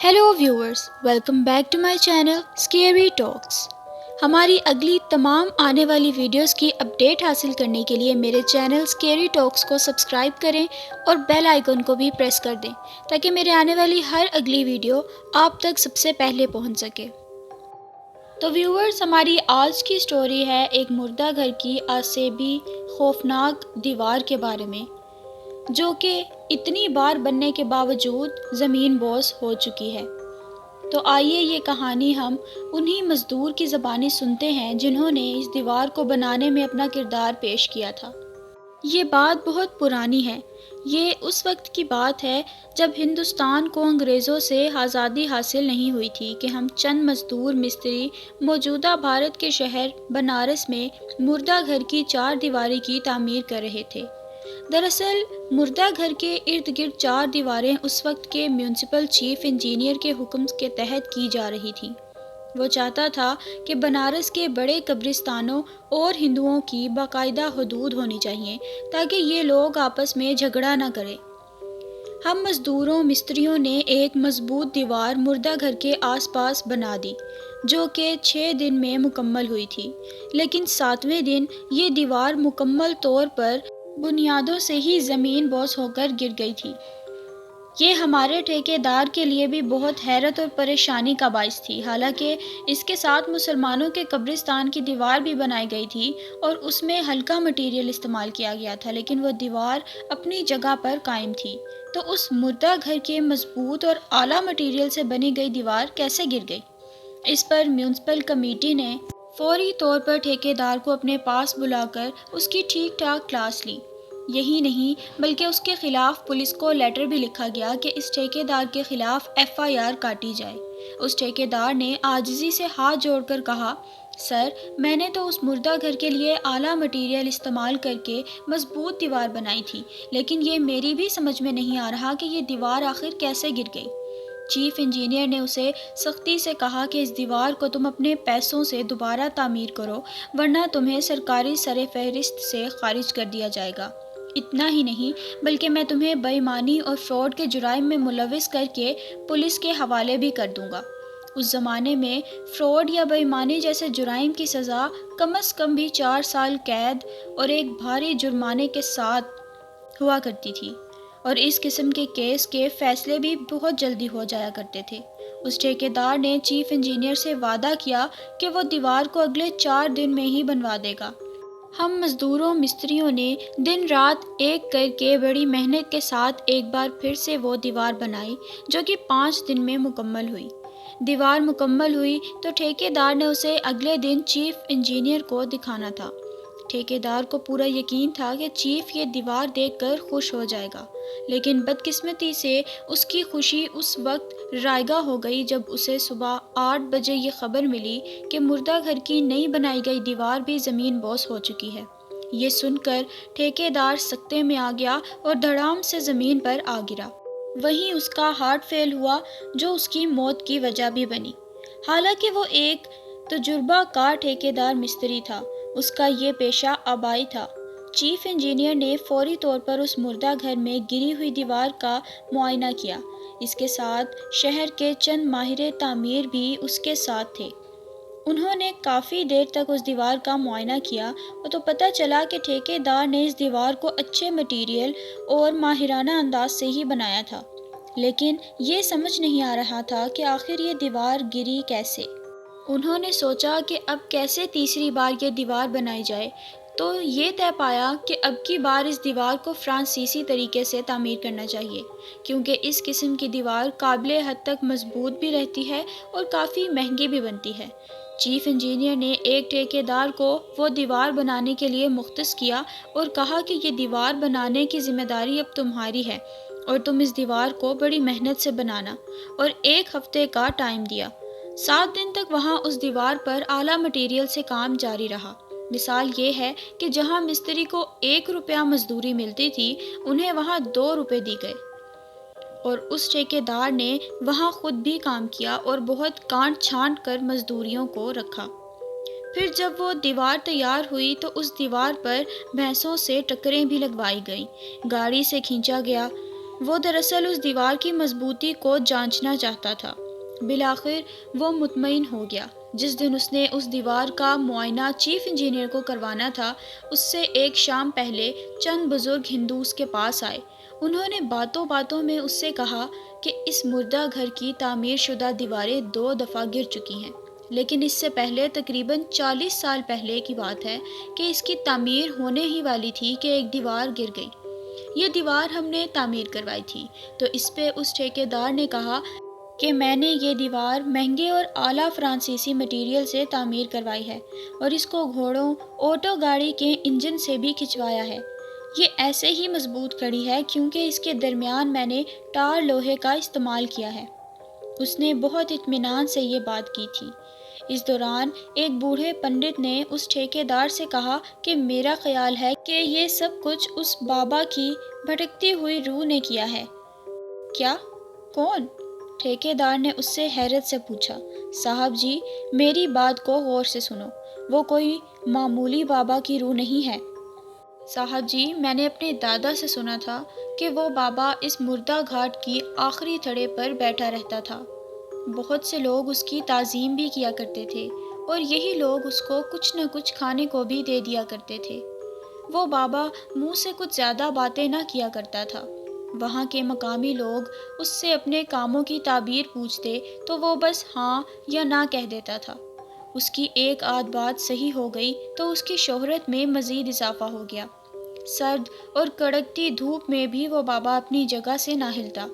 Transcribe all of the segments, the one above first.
Hello viewers, welcome back to my channel scary talks. हमारी अगली तमाम आने वाली वीडियोस की अपडेट हासिल करने के लिए मेरे चैनल स्केरी टॉक्स को सब्सक्राइब करें और बेल आइकन को भी प्रेस कर दें ताकि मेरे आने वाली हर अगली वीडियो आप तक सबसे पहले पहुंच सके। तो व्यूअर्स, हमारी आज की स्टोरी है एक मुर्दा घर की आसेबी खौफनाक दीवार के बारे में, जो कि इतनी बार बनने के बावजूद ज़मीन बोस हो चुकी है। तो आइए ये कहानी हम उन्हीं मज़दूर की ज़बानी सुनते हैं जिन्होंने इस दीवार को बनाने में अपना किरदार पेश किया था। ये बात बहुत पुरानी है। ये उस वक्त की बात है जब हिंदुस्तान को अंग्रेज़ों से आज़ादी हासिल नहीं हुई थी कि हम चंद मज़दूर मिस्त्री मौजूदा भारत के शहर बनारस में मुर्दा घर की चार दीवारी की तामीर कर रहे थे। दरअसल मुर्दा घर के इर्द गिर्द चार दीवारें उस वक्त के म्यूनसिपल चीफ इंजीनियर के हुक्म के तहत की जा रही थीं। वो चाहता था कि बनारस के बड़े कब्रिस्तानों और हिंदुओं की बाकायदा हदूद होनी चाहिए ताकि ये लोग आपस में झगड़ा न करें। हम मज़दूरों मिस्त्रियों ने एक मजबूत दीवार मुर्दा घर के आसपास बना दी, जो कि 6 दिन में मुकम्मल हुई थी। लेकिन 7वें दिन ये दीवार मुकम्मल तौर पर बुनियादों से ही ज़मीन बोस होकर गिर गई थी। ये हमारे ठेकेदार के लिए भी बहुत हैरत और परेशानी का बाइस थी। हालांकि इसके साथ मुसलमानों के कब्रिस्तान की दीवार भी बनाई गई थी और उसमें हल्का मटेरियल इस्तेमाल किया गया था, लेकिन वो दीवार अपनी जगह पर कायम थी। तो उस मुर्दा घर के मजबूत और आला मटेरियल से बनी गई दीवार कैसे गिर गई? इस पर म्यूनसिपल कमेटी ने फौरी तौर पर ठेकेदार को अपने पास बुलाकर उसकी ठीक ठाक क्लास ली। यही नहीं बल्कि उसके खिलाफ पुलिस को लेटर भी लिखा गया कि इस ठेकेदार के खिलाफ एफआईआर काटी जाए। उस ठेकेदार ने आजिज़ी से हाथ जोड़कर कहा, सर, मैंने तो उस मुर्दा घर के लिए आला मटेरियल इस्तेमाल करके मजबूत दीवार बनाई थी, लेकिन ये मेरी भी समझ में नहीं आ रहा कि ये दीवार आखिर कैसे गिर गई। चीफ इंजीनियर ने उसे सख्ती से कहा कि इस दीवार को तुम अपने पैसों से दोबारा तामीर करो, वरना तुम्हें सरकारी सरफहरिस्त से खारिज कर दिया जाएगा। इतना ही नहीं बल्कि मैं तुम्हें बेईमानी और फ्रॉड के जुराइम में मुलविस करके पुलिस के हवाले भी कर दूंगा। उस ज़माने में फ्रॉड या बेईमानी जैसे जुराइम की सज़ा कम अज़ कम भी 4 साल कैद और एक भारी जुर्माने के साथ हुआ करती थी, और इस किस्म के केस के फैसले भी बहुत जल्दी हो जाया करते थे। उस ठेकेदार ने चीफ इंजीनियर से वादा किया कि वो दीवार को अगले 4 दिन में ही बनवा देगा। हम मज़दूरों मिस्त्रियों ने दिन रात एक करके बड़ी मेहनत के साथ एक बार फिर से वो दीवार बनाई, जो कि 5 दिन में मुकम्मल हुई। दीवार मुकम्मल हुई तो ठेकेदार ने उसे अगले दिन चीफ इंजीनियर को दिखाना था। ठेकेदार को पूरा यकीन था कि चीफ ये दीवार देखकर खुश हो जाएगा, लेकिन बदकिस्मती से उसकी खुशी उस वक्त रायगा हो गई जब उसे सुबह 8 बजे ये खबर मिली कि मुर्दा घर की नई बनाई गई दीवार भी ज़मीन बोस हो चुकी है। ये सुनकर ठेकेदार सकते में आ गया और धड़ाम से ज़मीन पर आ गिरा। वहीं उसका हार्ट फेल हुआ, जो उसकी मौत की वजह भी बनी। हालांकि वो एक तजुर्बाकार ठेकेदार मिस्त्री था, उसका ये पेशा आबाई था। चीफ इंजीनियर ने फौरी तौर पर उस मुर्दा घर में गिरी हुई दीवार का मुआयना किया। इसके साथ शहर के चंद माहिर तामीर भी उसके साथ थे। उन्होंने काफ़ी देर तक उस दीवार का मुआयना किया तो पता चला कि ठेकेदार ने इस दीवार को अच्छे मटेरियल और माहिराना अंदाज से ही बनाया था, लेकिन ये समझ नहीं आ रहा था कि आखिर ये दीवार गिरी कैसे। उन्होंने सोचा कि अब कैसे तीसरी बार ये दीवार बनाई जाए, तो ये तय पाया कि अब की बार इस दीवार को फ्रांसीसी तरीके से तामीर करना चाहिए, क्योंकि इस किस्म की दीवार काबिल हद तक मजबूत भी रहती है और काफ़ी महंगी भी बनती है। चीफ इंजीनियर ने एक ठेकेदार को वो दीवार बनाने के लिए मुख्तस किया और कहा कि ये दीवार बनाने की जिम्मेदारी अब तुम्हारी है और तुम इस दीवार को बड़ी मेहनत से बनाना, और 1 हफ्ते का टाइम दिया। 7 दिन तक वहाँ उस दीवार पर आला मटेरियल से काम जारी रहा। मिसाल ये है कि जहाँ मिस्त्री को 1 रुपया मजदूरी मिलती थी, उन्हें वहाँ 2 रुपये दी गए, और उस ठेकेदार ने वहाँ खुद भी काम किया और बहुत काट छांट कर मजदूरियों को रखा। फिर जब वो दीवार तैयार हुई तो उस दीवार पर भैंसों से टक्करें भी लगवाई गईं, गाड़ी से खींचा गया, وہ دراصل اس دیوار کی مضبوطی کو جانچنا چاہتا تھا۔ بالآخر وہ مطمئن ہو گیا۔ جس دن اس نے اس دیوار کا معائنہ چیف انجینئر کو کروانا تھا، اس سے ایک شام پہلے چند بزرگ ہندو اس کے پاس آئے۔ انہوں نے باتوں باتوں میں اس سے کہا کہ اس مردہ گھر کی تعمیر شدہ دیواریں 2 دفعہ گر چکی ہیں، لیکن اس سے پہلے تقریباً 40 سال پہلے کی بات ہے کہ اس کی تعمیر ہونے ہی والی تھی کہ ایک دیوار گر گئی۔ یہ دیوار ہم نے تعمیر کروائی تھی۔ تو اس پہ اس ٹھیکیدار نے کہا کہ میں نے یہ دیوار مہنگے اور اعلیٰ فرانسیسی مٹیریل سے تعمیر کروائی ہے اور اس کو گھوڑوں، آٹو گاڑی کے انجن سے بھی کھچوایا ہے۔ یہ ایسے ہی مضبوط کھڑی ہے کیونکہ اس کے درمیان میں نے ٹار لوہے کا استعمال کیا ہے۔ اس نے بہت اطمینان سے یہ بات کی تھی۔ اس دوران ایک بوڑھے پنڈت نے اس ٹھیکیدار سے کہا کہ میرا خیال ہے کہ یہ سب کچھ اس بابا کی بھٹکتی ہوئی روح نے کیا ہے۔ کیا؟ کون؟ ٹھیکیدار نے اس سے حیرت سے پوچھا۔ صاحب جی، میری بات کو غور سے سنو، وہ کوئی معمولی بابا کی روح نہیں ہے۔ صاحب جی، میں نے اپنے دادا سے سنا تھا کہ وہ بابا اس مردہ گھاٹ کی آخری تھڑے پر بیٹھا رہتا تھا۔ بہت سے لوگ اس کی تعظیم بھی کیا کرتے تھے اور یہی لوگ اس کو کچھ نہ کچھ کھانے کو بھی دے دیا کرتے تھے۔ وہ بابا منہ سے کچھ زیادہ باتیں نہ کیا کرتا تھا۔ وہاں کے مقامی لوگ اس سے اپنے کاموں کی تعبیر پوچھتے تو وہ بس ہاں یا نہ کہہ دیتا تھا۔ اس کی ایک آدھ بات صحیح ہو گئی تو اس کی شہرت میں مزید اضافہ ہو گیا۔ سرد اور کڑکتی دھوپ میں بھی وہ بابا اپنی جگہ سے نہ ہلتا۔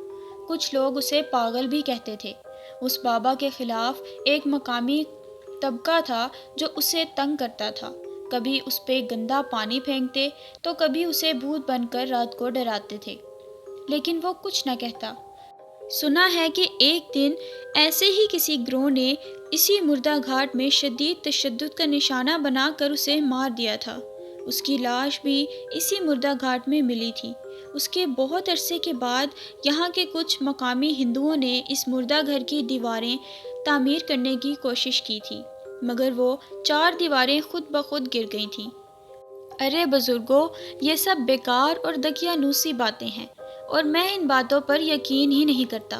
کچھ لوگ اسے پاگل بھی کہتے تھے۔ اس بابا کے خلاف ایک مقامی طبقہ تھا جو اسے تنگ کرتا تھا۔ کبھی اس پہ گندا پانی پھینکتے تو کبھی اسے بھوت بن کر رات کو ڈراتے تھے، لیکن وہ کچھ نہ کہتا۔ سنا ہے کہ ایک دن ایسے ہی کسی گروہ نے اسی مردہ گھاٹ میں شدید تشدد کا نشانہ بنا کر اسے مار دیا تھا۔ اس کی لاش بھی اسی مردہ گھاٹ میں ملی تھی۔ اس کے بہت عرصے کے بعد یہاں کے کچھ مقامی ہندوؤں نے اس مردہ گھر کی دیواریں تعمیر کرنے کی کوشش کی تھی، مگر وہ 4 دیواریں خود بخود گر گئی تھیں۔ ارے بزرگوں، یہ سب بیکار اور دقیانوسی باتیں ہیں اور میں ان باتوں پر یقین ہی نہیں کرتا،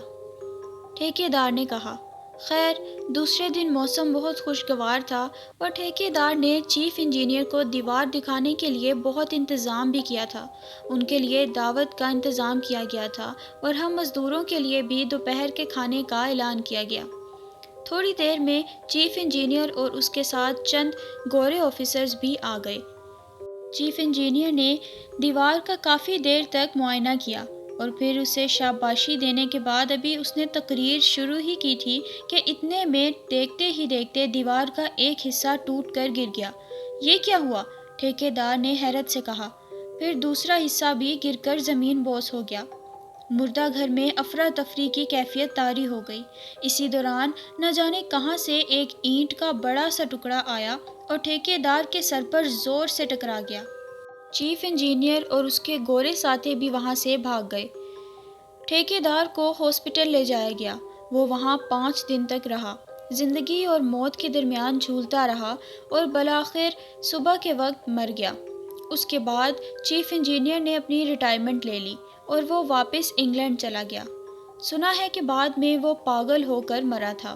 ٹھیکیدار نے کہا۔ خیر، دوسرے دن موسم بہت خوشگوار تھا اور ٹھیکیدار نے چیف انجینئر کو دیوار دکھانے کے لیے بہت انتظام بھی کیا تھا۔ ان کے لیے دعوت کا انتظام کیا گیا تھا اور ہم مزدوروں کے لیے بھی دوپہر کے کھانے کا اعلان کیا گیا۔ تھوڑی دیر میں چیف انجینئر اور اس کے ساتھ چند گورے آفیسرز بھی آ گئے۔ چیف انجینئر نے دیوار کا کافی دیر تک معائنہ کیا اور پھر اسے شاباشی دینے کے بعد ابھی اس نے تقریر شروع ہی کی تھی کہ اتنے میں دیکھتے ہی دیکھتے دیوار کا ایک حصہ ٹوٹ کر گر گیا۔ یہ کیا ہوا؟ ٹھیکیدار نے حیرت سے کہا۔ پھر دوسرا حصہ بھی گر کر زمین بوس ہو گیا۔ مردہ گھر میں افراتفری کی کیفیت طاری ہو گئی۔ اسی دوران نہ جانے کہاں سے ایک اینٹ کا بڑا سا ٹکڑا آیا اور ٹھیکیدار کے سر پر زور سے ٹکرا گیا۔ چیف انجینئر اور اس کے گورے ساتھی بھی وہاں سے بھاگ گئے۔ ٹھیکیدار کو ہاسپٹل لے جایا گیا۔ وہ وہاں 5 دن تک رہا، زندگی اور موت کے درمیان جھولتا رہا اور بالآخر صبح کے وقت مر گیا۔ اس کے بعد چیف انجینئر نے اپنی ریٹائرمنٹ لے لی اور وہ واپس انگلینڈ چلا گیا۔ سنا ہے کہ بعد میں وہ پاگل ہو کر مرا تھا۔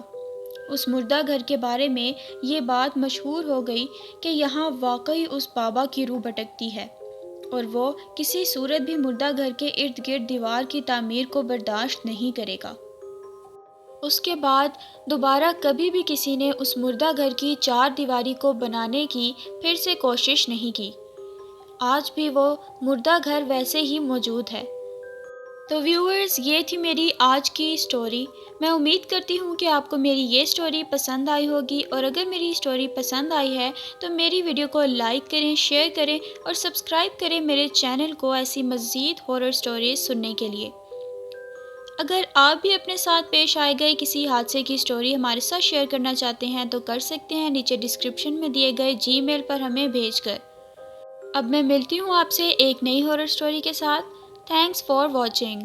اس مردہ گھر کے بارے میں یہ بات مشہور ہو گئی کہ یہاں واقعی اس بابا کی روح بھٹکتی ہے اور وہ کسی صورت بھی مردہ گھر کے ارد گرد دیوار کی تعمیر کو برداشت نہیں کرے گا۔ اس کے بعد دوبارہ کبھی بھی کسی نے اس مردہ گھر کی 4 دیواری کو بنانے کی پھر سے کوشش نہیں کی۔ آج بھی وہ مردہ گھر ویسے ہی موجود ہے۔ تو ویورز، یہ تھی میری آج کی سٹوری۔ میں امید کرتی ہوں کہ آپ کو میری یہ سٹوری پسند آئی ہوگی، اور اگر میری سٹوری پسند آئی ہے تو میری ویڈیو کو لائک کریں، شیئر کریں اور سبسکرائب کریں میرے چینل کو ایسی مزید ہارر سٹوریز سننے کے لیے۔ اگر آپ بھی اپنے ساتھ پیش آئے گئے کسی حادثے کی سٹوری ہمارے ساتھ شیئر کرنا چاہتے ہیں تو کر سکتے ہیں نیچے ڈسکرپشن میں دیے گئے جی میل پر ہمیں بھیج کر۔ اب میں ملتی ہوں آپ سے ایک نئی ہارر سٹوری کے ساتھ۔ Thanks for watching.